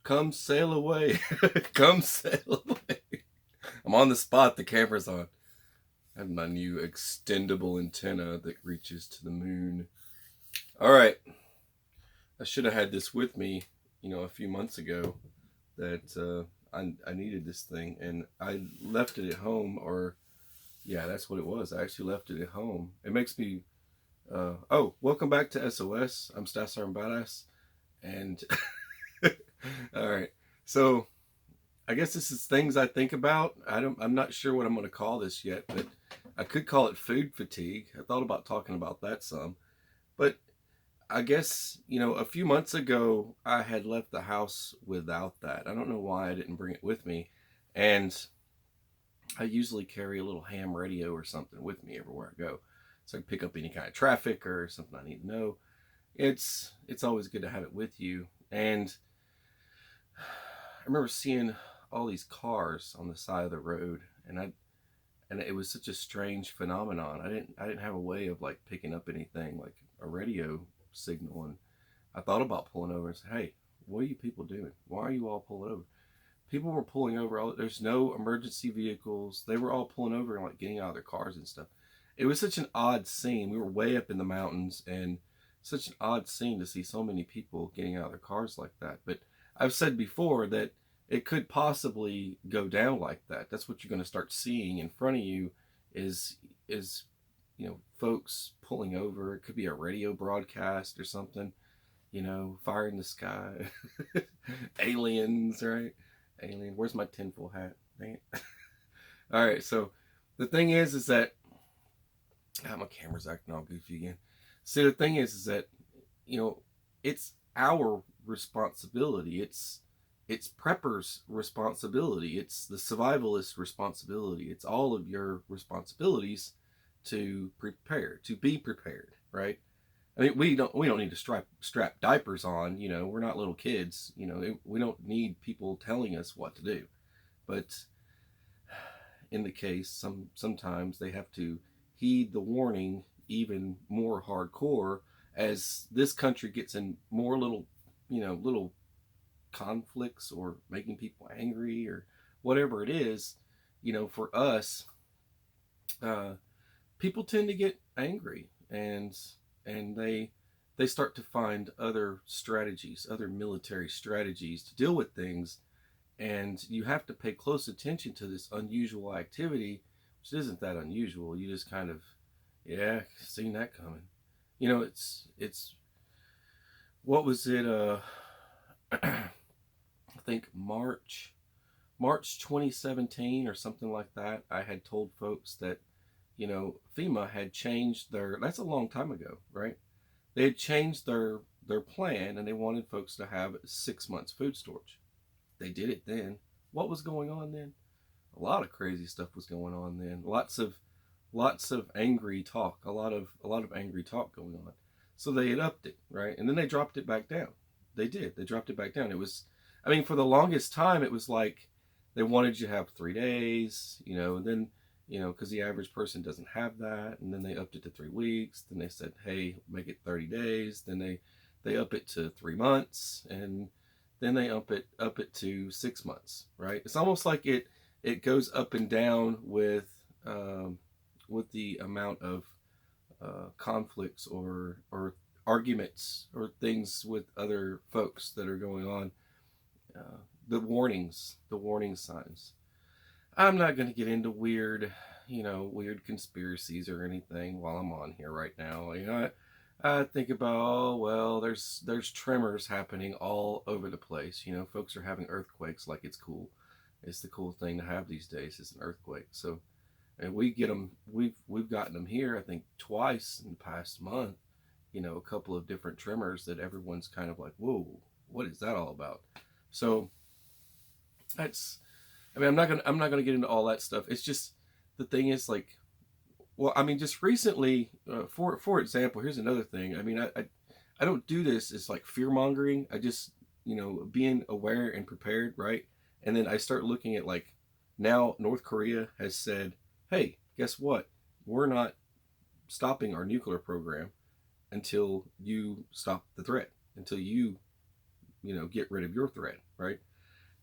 Come sail away. Come sail away. I'm on the spot. The camera's on. I have my new extendable antenna that reaches to the moon. All right. I should have had this with me, a few months ago. That I needed this thing, and I left it at home. Or yeah, that's what it was. I actually left it at home. It makes me. Welcome back to SOS. I'm Stassar and Badass, and all right. So I guess this is things I think about. I'm not sure what I'm going to call this yet, but I could call it food fatigue. I thought about talking about that some, but I guess, a few months ago I had left the house without that. I don't know why I didn't bring it with me, and I usually carry a little ham radio or something with me everywhere I go, so I can pick up any kind of traffic or something I need to know. It's always good to have it with you, and I remember seeing all these cars on the side of the road, and it was such a strange phenomenon. I didn't have a way of like picking up anything like a radio signal, and I thought about pulling over and say, "Hey, what are you people doing? Why are you all pulling over?" People were pulling over. There's no emergency vehicles. They were all pulling over and like getting out of their cars and stuff. It was such an odd scene. We were way up in the mountains, and such an odd scene to see so many people getting out of their cars like that. But I've said before that it could possibly go down like that. That's what you're going to start seeing in front of you is folks pulling over. It could be a radio broadcast or something, fire in the sky. Aliens, right? Alien. Where's my tinfoil hat? Dang it. All right, so the thing is that my camera's acting all goofy again. So the thing is that it's our responsibility. It's preppers' responsibility. It's the survivalist's responsibility. It's all of your responsibilities to prepare, to be prepared, right? I mean, we don't need to strap diapers on. We're not little kids. We don't need people telling us what to do. But in the case, sometimes they have to heed the warning even more hardcore as this country gets in more little conflicts or making people angry or whatever it is. For us, people tend to get angry, and they start to find other strategies, other military strategies to deal with things, and you have to pay close attention to this unusual activity, which isn't that unusual. You just kind of, yeah, seen that coming. It's what was it? I think March 2017 or something like that. I had told folks that FEMA had changed that's a long time ago, right? They had changed their plan, and they wanted folks to have 6 months food storage. They did it then. What was going on then? A lot of crazy stuff was going on then. Lots of angry talk. A lot of angry talk going on. So they had upped it, right? And then they dropped it back down. They did. They dropped it back down. It was, I mean, for the longest time, it was like they wanted you to have 3 days, and then because the average person doesn't have that, and then they upped it to 3 weeks. Then they said, "Hey, make it 30 days." Then they up it to 3 months, and then they up it to 6 months. Right? It's almost like it goes up and down with the amount of conflicts or arguments or things with other folks that are going on. The warning signs. I'm not going to get into weird conspiracies or anything while I'm on here right now. I think about, oh, well, there's tremors happening all over the place. Folks are having earthquakes like it's cool. It's the cool thing to have these days is an earthquake. So, and we get them. We've gotten them here, I think, twice in the past month. A couple of different tremors that everyone's kind of like, whoa, what is that all about? So that's, I mean, I'm not gonna get into all that stuff. It's just the thing is like, well, I mean, just recently, for example, here's another thing. I mean, I don't do this as like fear mongering. I just being aware and prepared, right? And then I start looking at like now North Korea has said, hey, guess what? we're not stopping our nuclear program until you stop the threat, until you get rid of your threat, right?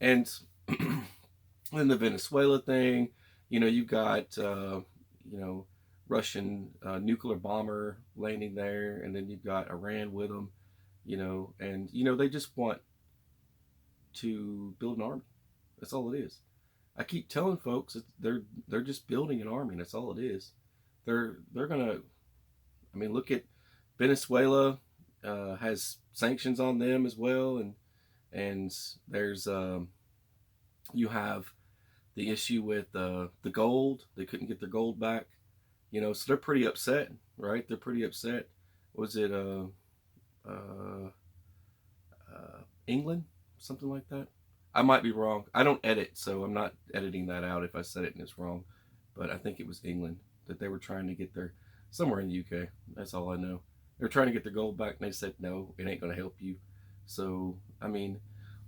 And then the Venezuela thing, you've got Russian nuclear bomber landing there, and then you've got Iran with them, and they just want to build an army. That's all it is. I keep telling folks that they're just building an army. That's all it is. They're gonna. I mean, look at Venezuela, has sanctions on them as well, and there's you have the issue with the gold. They couldn't get their gold back, so they're pretty upset, right? They're pretty upset. Was it England, something like that? I might be wrong. I don't edit, so I'm not editing that out if I said it and it's wrong. But I think it was England that they were trying to get their, somewhere in the UK. That's all I know. They were trying to get their gold back, and they said no, it ain't going to help you. So I mean,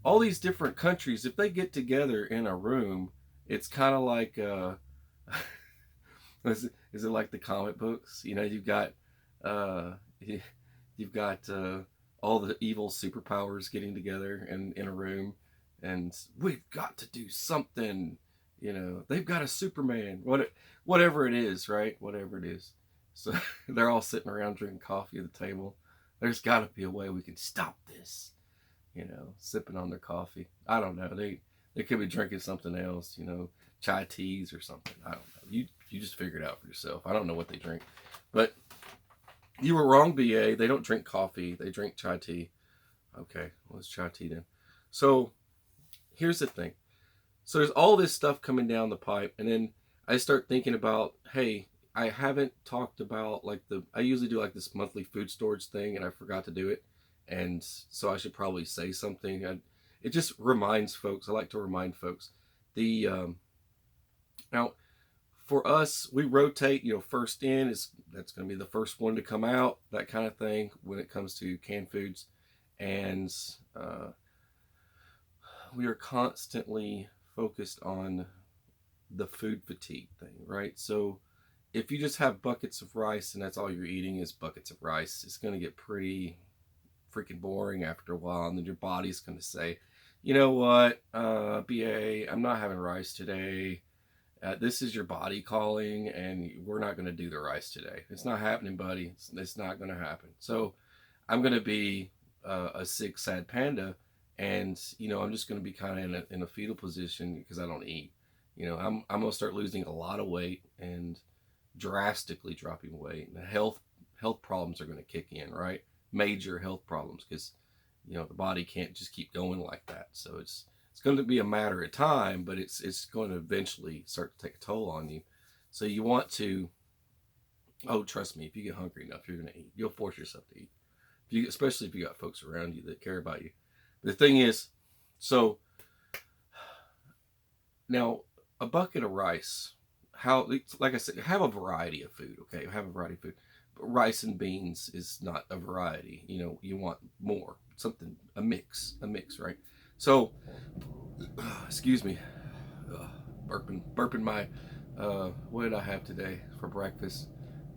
all these different countries, if they get together in a room, it's kind of like is it like the comic books? You've got you've got all the evil superpowers getting together in a room, and we've got to do something. They've got a Superman, whatever it is, right? Whatever it is. So they're all sitting around drinking coffee at the table. There's got to be a way we can stop this. Sipping on their coffee. I don't know. They could be drinking something else. Chai teas or something. I don't know. You just figure it out for yourself. I don't know what they drink, but you were wrong, BA. They don't drink coffee. They drink chai tea. Okay, well, it's chai tea then. So here's the thing. So there's all this stuff coming down the pipe, and then I start thinking about, hey, I haven't talked about I usually do like this monthly food storage thing, and I forgot to do it, and so I should probably say something. It just reminds folks. I like to remind folks. Now, for us, we rotate. First in that's going to be the first one to come out. That kind of thing when it comes to canned foods, and we are constantly focused on the food fatigue thing, right? So if you just have buckets of rice and that's all you're eating is buckets of rice, it's going to get pretty freaking boring after a while, and then your body's going to say, you know what, BA, I'm not having rice today. This is your body calling, and we're not going to do the rice today. It's not happening, buddy. It's not going to happen. So I'm going to be a sick, sad panda, and I'm just going to be kind of in a fetal position because I don't eat. I'm going to start losing a lot of weight and drastically dropping weight, and health problems are going to kick in, right? Major health problems, because the body can't just keep going like that. So it's going to be a matter of time, but it's going to eventually start to take a toll on you. So you want to, trust me, if you get hungry enough, you're going to eat. You'll force yourself to eat, especially if you got folks around you that care about you. The thing is, so now a bucket of rice, like I said, have a variety of food, okay? Have a variety of food. But rice and beans is not a variety. You want more, something, a mix, right? So, excuse me, burping my, what did I have today for breakfast?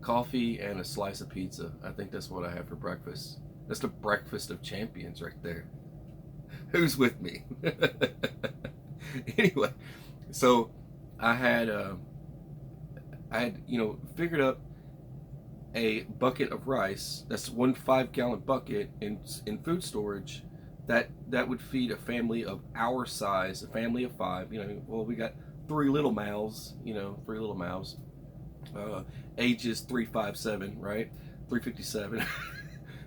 Coffee and a slice of pizza. I think that's what I had for breakfast. That's the breakfast of champions right there. Who's with me? Anyway, so I had figured up a bucket of rice. That's 1 5-gallon bucket in food storage that would feed a family of our size, a family of 5. We got 3 little mouths, ages 3, 5, 7, right? 357.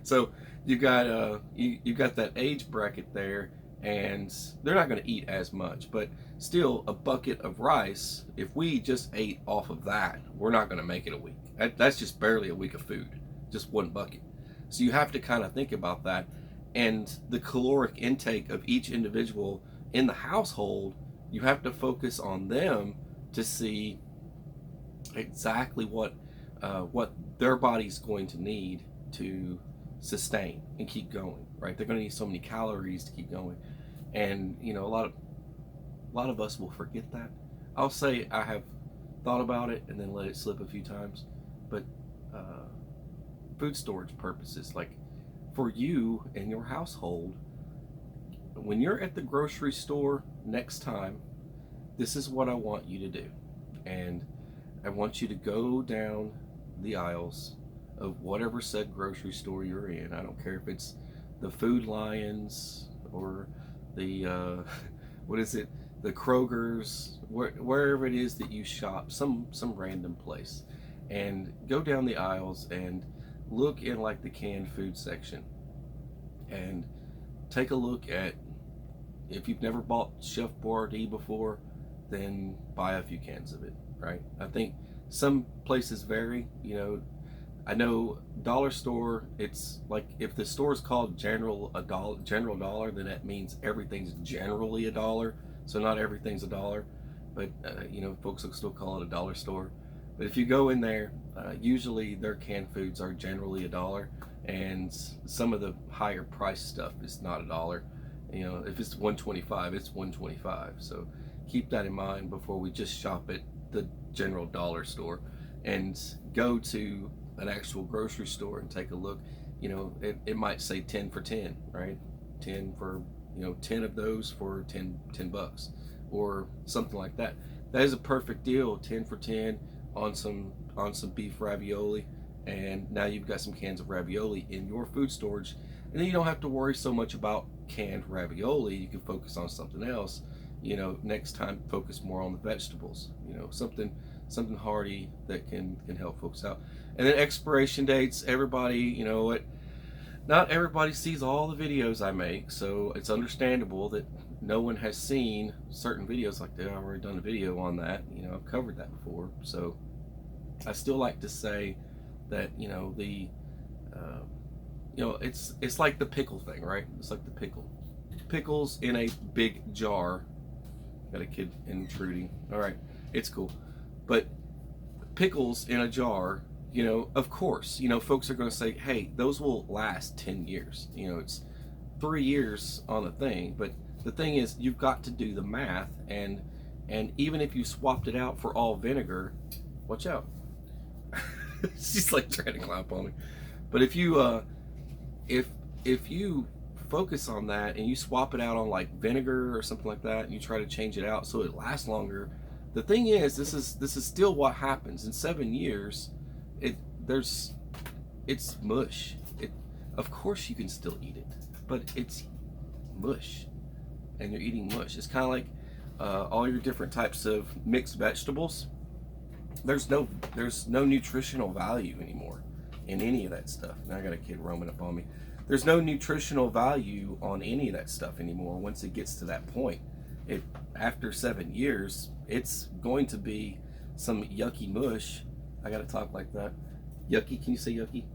So you got that age bracket there, and they're not going to eat as much, but still a bucket of rice, if we just ate off of that, we're not going to make it a week. That's just barely a week of food, just 1 bucket. So you have to kind of think about that, and the caloric intake of each individual in the household. You have to focus on them to see exactly what their body's going to need to sustain and keep going, right? They're going to need so many calories to keep going, and a lot of us will forget that. I'll say I have thought about it and then let it slip a few times. But food storage purposes, like for you and your household, when you're at the grocery store next time, this is what I want you to do. And I want you to go down the aisles of whatever said grocery store you're in. I don't care if it's the Food Lions or the what is it, the Kroger's, wherever it is that you shop, some random place, and go down the aisles and look in like the canned food section and take a look at, if you've never bought Chef Boyardee before, then buy a few cans of it, right? I think some places vary, you know. I know dollar store, it's like if the store is called General Dollar, then that means everything's generally $1. So not everything's $1, but you know, folks will still call it a dollar store. But if you go in there, usually their canned foods are generally $1, and some of the higher price stuff is not $1. You know, if it's $1.25, it's $1.25. So keep that in mind before we just shop at the general dollar store, and go to an actual grocery store and take a look. You know, it might say 10 for 10, right? 10 for, you know, 10 of those for 10 bucks or something like that. That is a perfect deal, 10 for 10 on some beef ravioli, and now you've got some cans of ravioli in your food storage, and then you don't have to worry so much about canned ravioli. You can focus on something else. You know, next time focus more on the vegetables, you know, something hearty that can help folks out. And then expiration dates, everybody, you know what, not everybody sees all the videos I make, so it's understandable that no one has seen certain videos like that. I've already done a video on that, you know, I've covered that before. So I still like to say that, you know, the you know, it's like the pickle thing, right? It's like the pickles in a big jar. Got a kid intruding. All right, it's cool. But pickles in a jar, you know, of course, you know, folks are going to say, hey, those will last 10 years. You know, it's 3 years on a thing. But the thing is, you've got to do the math. And even if you swapped it out for all vinegar, watch out. She's like trying to climb on me. But if you if you focus on that and you swap it out on like vinegar or something like that, and you try to change it out so it lasts longer, the thing is, this is still what happens in 7 years. It's mush. Of course you can still eat it, but it's mush, and you're eating mush. It's kind of like all your different types of mixed vegetables. There's no nutritional value anymore in any of that stuff. Now I got a kid roaming up on me. There's no nutritional value on any of that stuff anymore once it gets to that point. After 7 years, it's going to be some yucky mush. I gotta talk like that. Yucky, can you say yucky?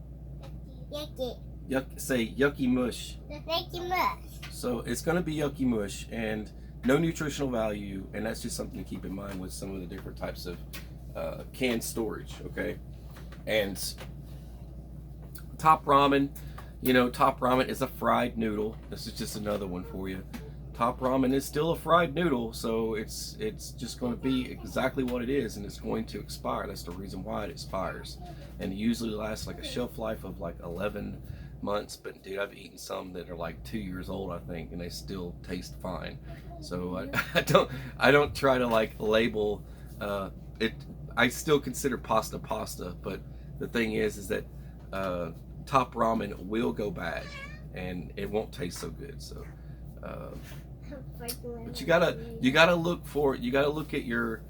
Yucky. Say yucky mush. Yucky mush. So it's gonna be yucky mush and no nutritional value, and that's just something to keep in mind with some of the different types of canned storage, okay? And Top Ramen, you know, Top Ramen is a fried noodle. This is just another one for you. Top Ramen is still a fried noodle, so it's just going to be exactly what it is, and it's going to expire. That's the reason why it expires. And it usually lasts like a shelf life of like 11 months, but dude, I've eaten some that are like 2 years old, I think, and they still taste fine. So I don't try to like label it. I still consider pasta, but the thing is that Top Ramen will go bad and it won't taste so good. So but you gotta look for it. You gotta look at your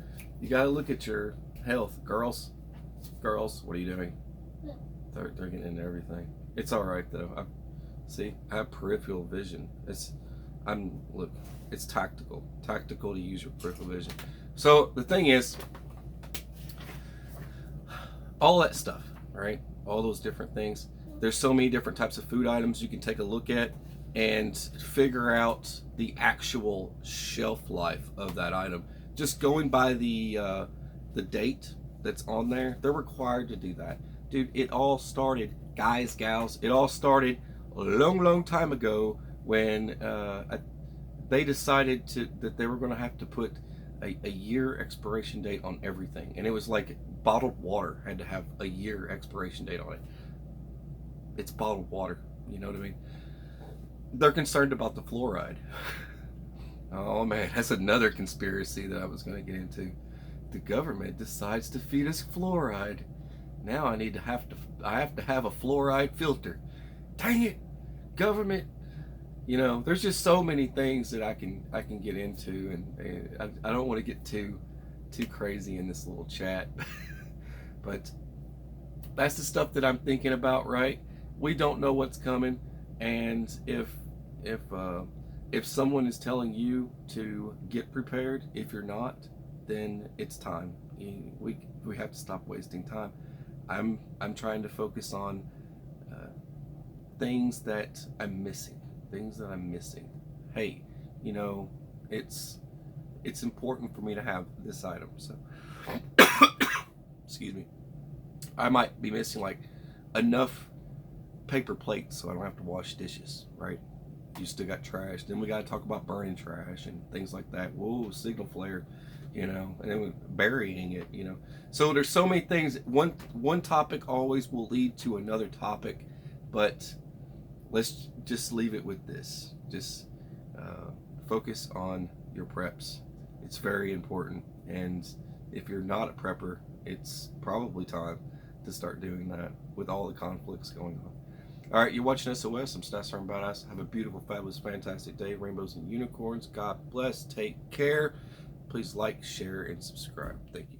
health. Girls, what are you doing? They're getting into everything. It's all right though. I have peripheral vision. It's tactical to use your peripheral vision. So the thing is, all that stuff, right? All those different things. There's so many different types of food items you can take a look at and figure out the actual shelf life of that item. Just going by the date that's on there, they're required to do that. Dude, it all started, guys, gals, it all started a long time ago when they decided that they were going to have to put a year expiration date on everything, and it was like bottled water had to have a year expiration date on it. It's bottled water, you know what I mean? They're concerned about the fluoride. Oh man, that's another conspiracy that I was going to get into. The government decides to feed us fluoride. Now I have to have a fluoride filter. Dang it, government! You know, there's just so many things that I can get into, and I don't want to get too crazy in this little chat, but that's the stuff that I'm thinking about. Right? We don't know what's coming, and if someone is telling you to get prepared, if you're not, then it's time. We have to stop wasting time. I'm trying to focus on things that I'm missing. Things that I'm missing. Hey, you know, it's important for me to have this item. So, excuse me. I might be missing like enough paper plates so I don't have to wash dishes, right? You still got trash. Then we got to talk about burning trash and things like that. Whoa, signal flare, you know, and then burying it, you know. So there's so many things. One topic always will lead to another topic, but let's just leave it with this. Just focus on your preps. It's very important, and if you're not a prepper, it's probably time to start doing that with all the conflicts going on. All right, you're watching SOS. I'm Stasser Badass. Have a beautiful, fabulous, fantastic day. Rainbows and unicorns. God bless. Take care. Please like, share, and subscribe. Thank you.